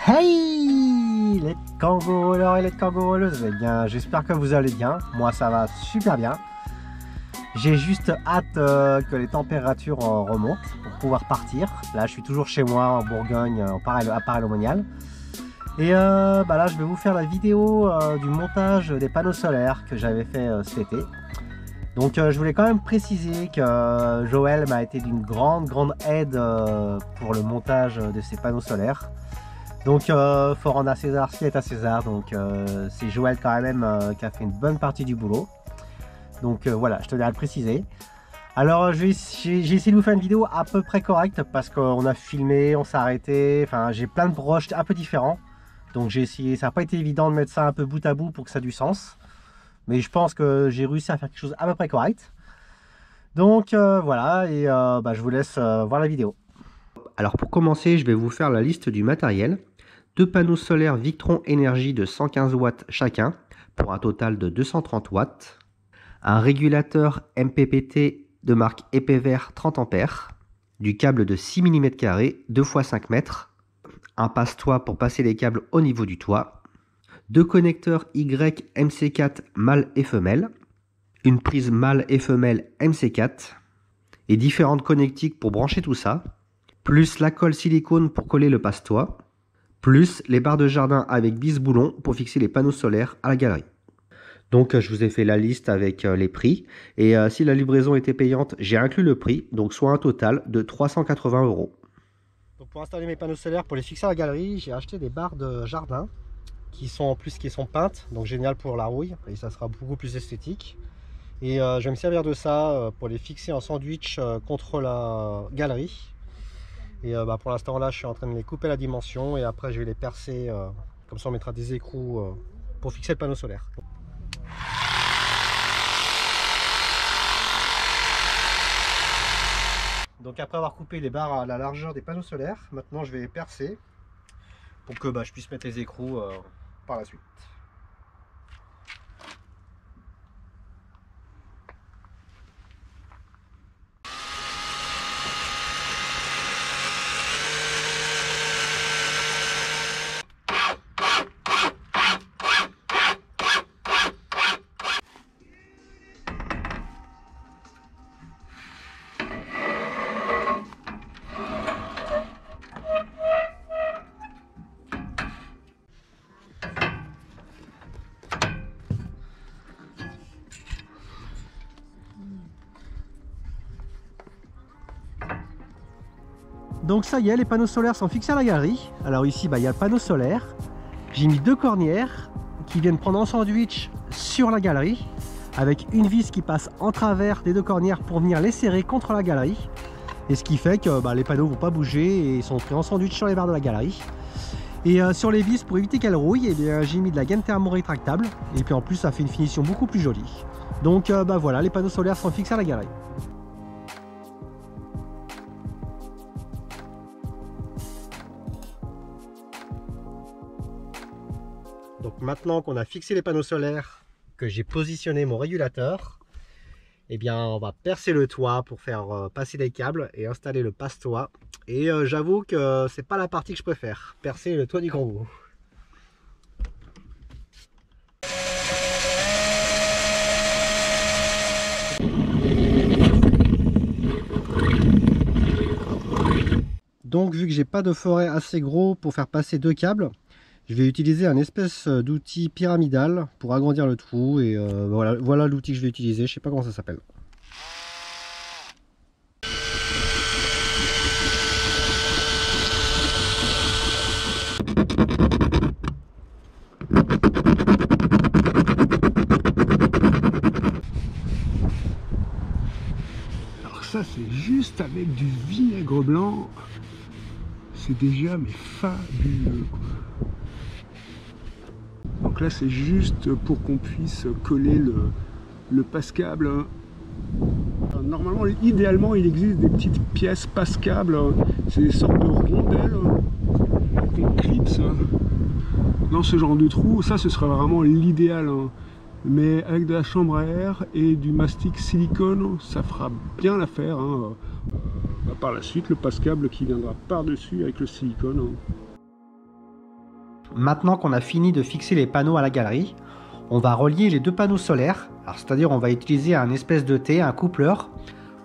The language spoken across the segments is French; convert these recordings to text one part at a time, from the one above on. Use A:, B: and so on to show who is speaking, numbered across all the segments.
A: Hey les kangourous et les kangourous, vous allez bien? J'espère que vous allez bien. Moi ça va super bien. J'ai juste hâte que les températures remontent pour pouvoir partir. Là je suis toujours chez moi en Bourgogne, à Paray-le-Monial. Et là je vais vous faire la vidéo du montage des panneaux solaires que j'avais fait cet été. Donc je voulais quand même préciser que Joël m'a été d'une grande aide pour le montage de ces panneaux solaires. Donc faut rendre à César ce qui est à César, donc c'est Joël quand même qui a fait une bonne partie du boulot. Donc voilà, je tenais à le préciser. Alors j'ai essayé de vous faire une vidéo à peu près correcte parce qu'on a filmé, on s'est arrêté, enfin j'ai plein de broches un peu différents. Donc j'ai essayé, ça n'a pas été évident de mettre ça un peu bout à bout pour que ça ait du sens. Mais je pense que j'ai réussi à faire quelque chose à peu près correct. Donc voilà, et je vous laisse voir la vidéo. Alors pour commencer, je vais vous faire la liste du matériel. 2 panneaux solaires Victron Énergie de 115 watts chacun, pour un total de 230 watts. Un régulateur MPPT de marque EPVer 30 ampères. Du câble de 6 mm carrés, 2 x 5 mètres. Un passe-toit pour passer les câbles au niveau du toit. 2 connecteurs Y MC4 mâle et femelle. Une prise mâle et femelle MC4. Et différentes connectiques pour brancher tout ça. Plus la colle silicone pour coller le passe-toit. Plus les barres de jardin avec bise-boulon pour fixer les panneaux solaires à la galerie. Donc je vous ai fait la liste avec les prix. Et si la livraison était payante, j'ai inclus le prix. Donc soit un total de 380 €. Donc pour installer mes panneaux solaires, pour les fixer à la galerie, j'ai acheté des barres de jardin qui sont peintes. Donc génial pour la rouille et ça sera beaucoup plus esthétique. Et je vais me servir de ça pour les fixer en sandwich contre la galerie. Et pour l'instant là je suis en train de les couper à la dimension et après je vais les percer, comme ça on mettra des écrous pour fixer le panneau solaire. Donc après avoir coupé les barres à la largeur des panneaux solaires, maintenant je vais les percer pour que je puisse mettre les écrous par la suite. Donc ça y est, les panneaux solaires sont fixés à la galerie. Alors ici, il y a le panneau solaire. J'ai mis 2 cornières qui viennent prendre en sandwich sur la galerie, avec une vis qui passe en travers des 2 cornières pour venir les serrer contre la galerie. Et ce qui fait que les panneaux ne vont pas bouger et sont pris en sandwich sur les barres de la galerie. Et sur les vis, pour éviter qu'elles rouillent, j'ai mis de la gaine thermo-rétractable. Et puis en plus, ça fait une finition beaucoup plus jolie. Donc voilà, les panneaux solaires sont fixés à la galerie. Donc maintenant qu'on a fixé les panneaux solaires, que j'ai positionné mon régulateur, on va percer le toit pour faire passer les câbles et installer le passe-toit. Et j'avoue que c'est pas la partie que je préfère, percer le toit du kangourou. Donc vu que j'ai pas de forêt assez gros pour faire passer 2 câbles, je vais utiliser un espèce d'outil pyramidal pour agrandir le trou et voilà l'outil que je vais utiliser, je sais pas comment ça s'appelle.
B: Alors ça c'est juste avec du vinaigre blanc, c'est déjà mais fabuleux. Donc là c'est juste pour qu'on puisse coller le passe-câble. Normalement, idéalement, il existe des petites pièces passe-câble, c'est des sortes de rondelles qu'on clipse dans ce genre de trou. Ça ce serait vraiment l'idéal. Mais avec de la chambre à air et du mastic silicone, ça fera bien l'affaire. Par la suite, le passe-câble qui viendra par-dessus avec le silicone.
A: Maintenant qu'on a fini de fixer les panneaux à la galerie, on va relier les deux panneaux solaires. C'est-à-dire on va utiliser un espèce de T, un coupleur,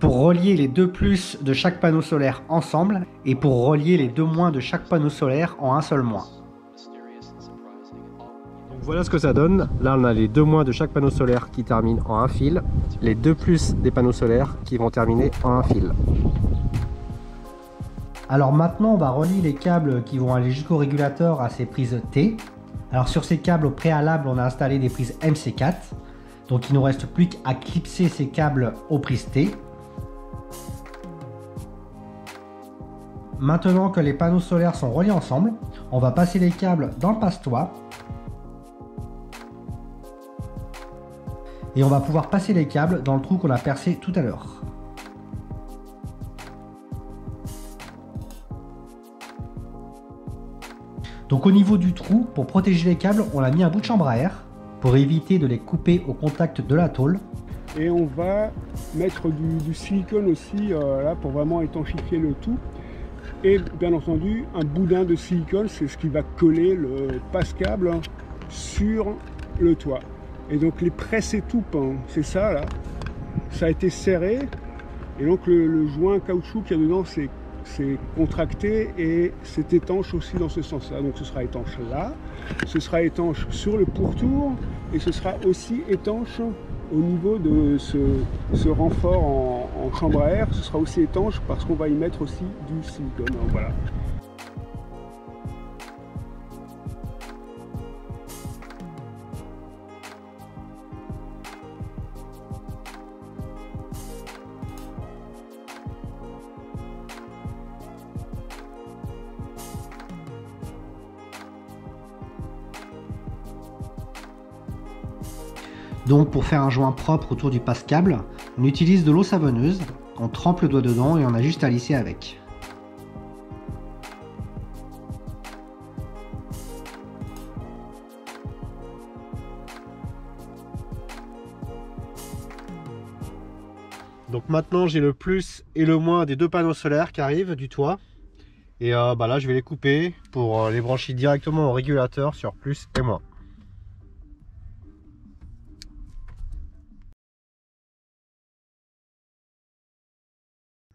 A: pour relier les deux plus de chaque panneau solaire ensemble et pour relier les deux moins de chaque panneau solaire en un seul moins. Donc voilà ce que ça donne. Là on a les deux moins de chaque panneau solaire qui terminent en un fil, les deux plus des panneaux solaires qui vont terminer en un fil. Alors maintenant on va relier les câbles qui vont aller jusqu'au régulateur à ces prises T. Alors sur ces câbles au préalable on a installé des prises MC4. Donc il ne nous reste plus qu'à clipser ces câbles aux prises T. Maintenant que les panneaux solaires sont reliés ensemble, on va passer les câbles dans le passe-toit. Et on va pouvoir passer les câbles dans le trou qu'on a percé tout à l'heure. Donc au niveau du trou, pour protéger les câbles, on a mis un bout de chambre à air pour éviter de les couper au contact de la tôle.
B: Et on va mettre du silicone aussi là pour vraiment étanchifier le tout. Et bien entendu, un boudin de silicone, c'est ce qui va coller le passe-câble sur le toit. Et donc les presses étoupes, hein, c'est ça là, ça a été serré. Et donc le joint caoutchouc qu'il y a dedans, c'est contracté et c'est étanche aussi dans ce sens-là. Donc ce sera étanche là, ce sera étanche sur le pourtour et ce sera aussi étanche au niveau de ce renfort en chambre à air. Ce sera aussi étanche parce qu'on va y mettre aussi du silicone. Donc, voilà.
A: Donc pour faire un joint propre autour du passe-câble, on utilise de l'eau savonneuse, on trempe le doigt dedans et on a juste à lisser avec. Donc maintenant j'ai le plus et le moins des deux panneaux solaires qui arrivent du toit. Et là je vais les couper pour les brancher directement au régulateur sur plus et moins.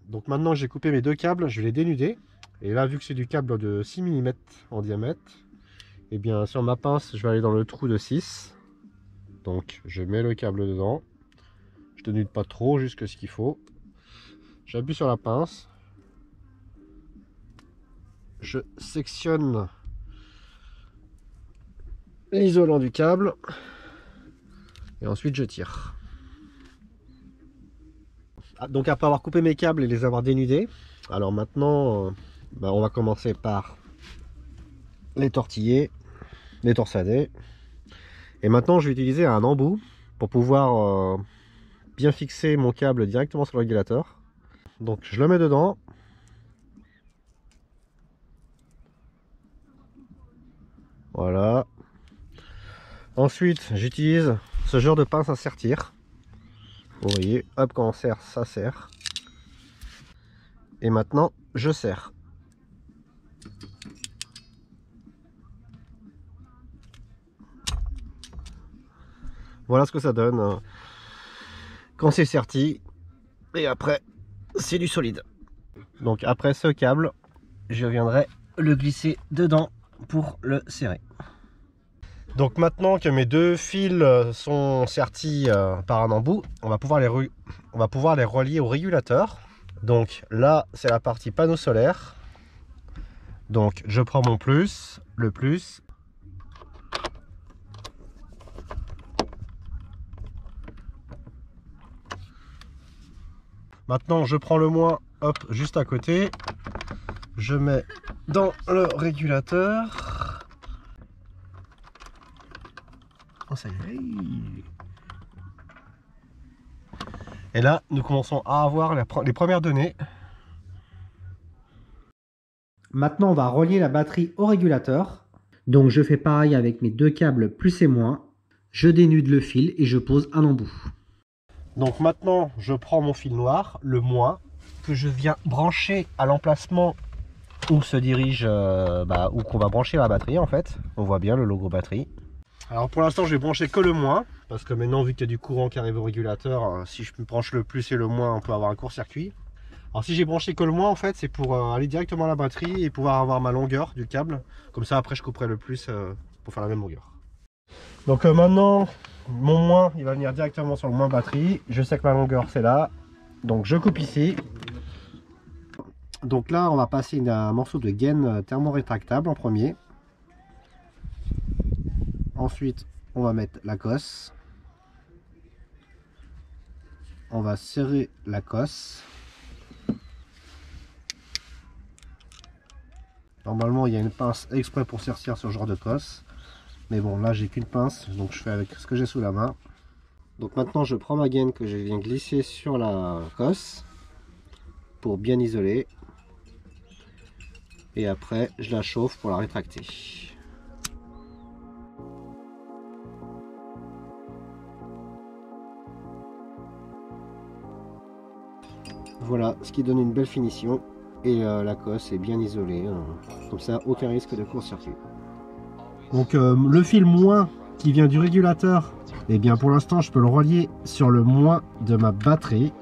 A: Donc maintenant que j'ai coupé mes deux câbles, je vais les dénuder. Et là, vu que c'est du câble de 6 mm en diamètre, et bien sur ma pince, je vais aller dans le trou de 6. Donc je mets le câble dedans. Je dénude pas trop, juste ce qu'il faut. J'appuie sur la pince. Je sectionne l'isolant du câble. Et ensuite je tire. Donc après avoir coupé mes câbles et les avoir dénudés, alors maintenant on va commencer par les tortiller, les torsader. Et maintenant je vais utiliser un embout pour pouvoir bien fixer mon câble directement sur le régulateur. Donc je le mets dedans. Voilà. Ensuite j'utilise ce genre de pince à sertir. Vous voyez, hop, quand on serre, ça serre. Et maintenant, je serre. Voilà ce que ça donne quand c'est serti. Et après, c'est du solide. Donc après ce câble, je viendrai le glisser dedans pour le serrer. Donc maintenant que mes deux fils sont sertis par un embout, on va pouvoir les relier au régulateur. Donc là, c'est la partie panneau solaire. Donc je prends mon plus, le plus. Maintenant, je prends le moins, hop, juste à côté. Je mets dans le régulateur. Ça y est. Et là, nous commençons à avoir les premières données. Maintenant, on va relier la batterie au régulateur. Donc, je fais pareil avec mes deux câbles plus et moins. Je dénude le fil et je pose un embout. Donc maintenant, je prends mon fil noir, le moins, que je viens brancher à l'emplacement où se dirige, où qu'on va brancher la batterie en fait. On voit bien le logo batterie. Alors pour l'instant je vais brancher que le moins, parce que maintenant vu qu'il y a du courant qui arrive au régulateur, si je branche le plus et le moins, on peut avoir un court-circuit. Alors si j'ai branché que le moins en fait, c'est pour aller directement à la batterie et pouvoir avoir ma longueur du câble. Comme ça après je couperai le plus pour faire la même longueur. Donc maintenant mon moins il va venir directement sur le moins batterie. Je sais que ma longueur c'est là, donc je coupe ici. Donc là on va passer un morceau de gaine thermo-rétractable en premier. Ensuite on va mettre la cosse. On va serrer la cosse. Normalement il y a une pince exprès pour sertir ce genre de cosse. Mais bon là j'ai qu'une pince, donc je fais avec ce que j'ai sous la main. Donc maintenant je prends ma gaine que je viens glisser sur la cosse pour bien isoler. Et après je la chauffe pour la rétracter. Voilà ce qui donne une belle finition. Et la cosse est bien isolée, comme ça aucun risque de court-circuit. Donc le fil moins qui vient du régulateur, et bien pour l'instant je peux le relier sur le moins de ma batterie.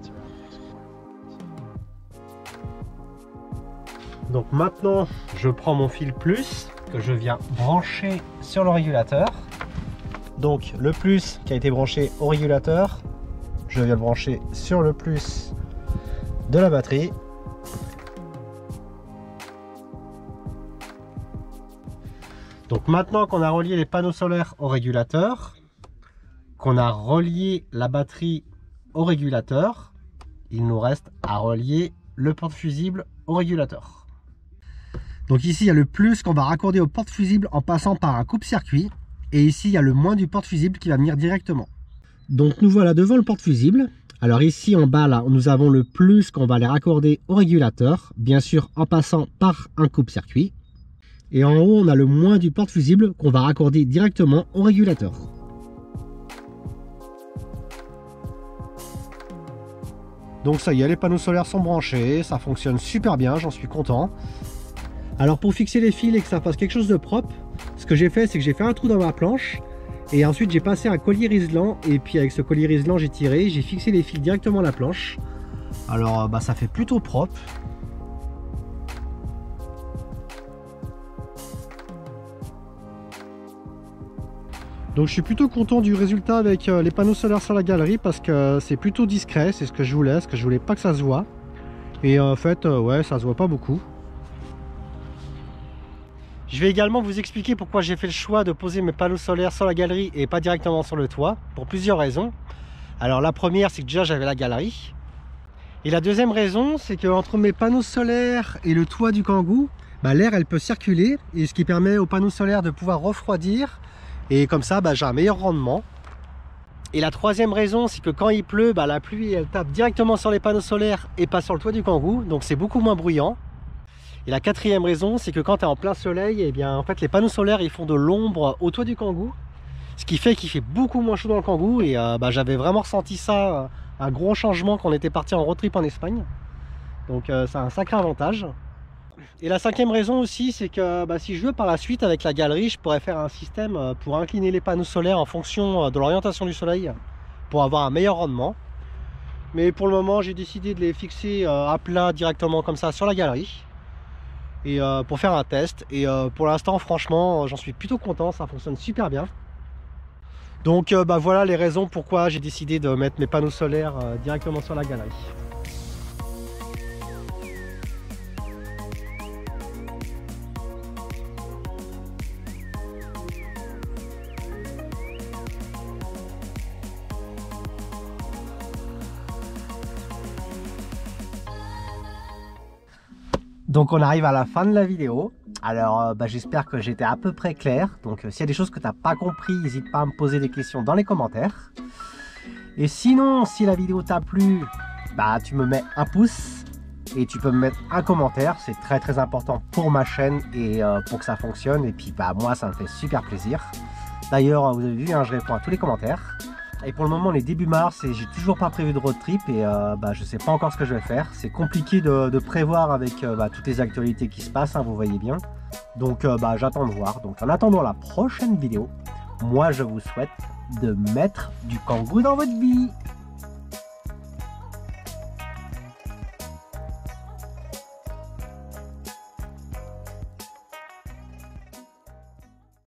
A: Donc maintenant je prends mon fil plus que je viens brancher sur le régulateur. Donc le plus qui a été branché au régulateur, je viens le brancher sur le plus de la batterie. Donc maintenant qu'on a relié les panneaux solaires au régulateur, qu'on a relié la batterie au régulateur, il nous reste à relier le porte-fusible au régulateur. Donc ici il y a le plus qu'on va raccorder au porte-fusible en passant par un coupe-circuit, et ici il y a le moins du porte-fusible qui va venir directement. Donc nous voilà devant le porte-fusible. Alors ici en bas là nous avons le plus qu'on va les raccorder au régulateur, bien sûr en passant par un coupe-circuit. Et en haut on a le moins du porte-fusible qu'on va raccorder directement au régulateur. Donc ça y est, les panneaux solaires sont branchés, ça fonctionne super bien, j'en suis content. Alors pour fixer les fils et que ça fasse quelque chose de propre, ce que j'ai fait c'est que j'ai fait un trou dans ma planche. Et ensuite j'ai passé un collier isolant, et puis avec ce collier isolant j'ai tiré, j'ai fixé les fils directement à la planche. Alors ça fait plutôt propre. Donc je suis plutôt content du résultat avec les panneaux solaires sur la galerie, parce que c'est plutôt discret, c'est ce que je voulais pas que ça se voit. Et en fait ouais, ça se voit pas beaucoup. Je vais également vous expliquer pourquoi j'ai fait le choix de poser mes panneaux solaires sur la galerie et pas directement sur le toit, pour plusieurs raisons. Alors la première c'est que déjà j'avais la galerie. Et la deuxième raison c'est que entre mes panneaux solaires et le toit du Kangoo, l'air elle peut circuler, et ce qui permet aux panneaux solaires de pouvoir refroidir. Et comme ça, j'ai un meilleur rendement. Et la troisième raison, c'est que quand il pleut, la pluie, elle tape directement sur les panneaux solaires et pas sur le toit du Kangoo. Donc c'est beaucoup moins bruyant. Et la quatrième raison, c'est que quand tu es en plein soleil, en fait, les panneaux solaires, ils font de l'ombre au toit du Kangoo. Ce qui fait qu'il fait beaucoup moins chaud dans le Kangoo. Et j'avais vraiment ressenti ça, un gros changement quand on était parti en road trip en Espagne. Donc c'est un sacré avantage. Et la cinquième raison aussi, c'est que si je veux par la suite avec la galerie, je pourrais faire un système pour incliner les panneaux solaires en fonction de l'orientation du soleil pour avoir un meilleur rendement. Mais pour le moment, j'ai décidé de les fixer à plat directement comme ça sur la galerie, et pour faire un test. Et pour l'instant, franchement, j'en suis plutôt content, ça fonctionne super bien. Donc voilà les raisons pourquoi j'ai décidé de mettre mes panneaux solaires directement sur la galerie. Donc on arrive à la fin de la vidéo. Alors j'espère que j'étais à peu près clair. Donc s'il y a des choses que tu n'as pas compris, n'hésite pas à me poser des questions dans les commentaires. Et sinon, si la vidéo t'a plu, tu me mets un pouce et tu peux me mettre un commentaire. C'est très important pour ma chaîne et pour que ça fonctionne. Et puis moi ça me fait super plaisir. D'ailleurs vous avez vu, je réponds à tous les commentaires. Et pour le moment on est début mars et j'ai toujours pas prévu de road trip et je sais pas encore ce que je vais faire. C'est compliqué de prévoir avec toutes les actualités qui se passent, hein, vous voyez bien. Donc j'attends de voir. Donc en attendant la prochaine vidéo, moi je vous souhaite de mettre du kangou dans votre vie.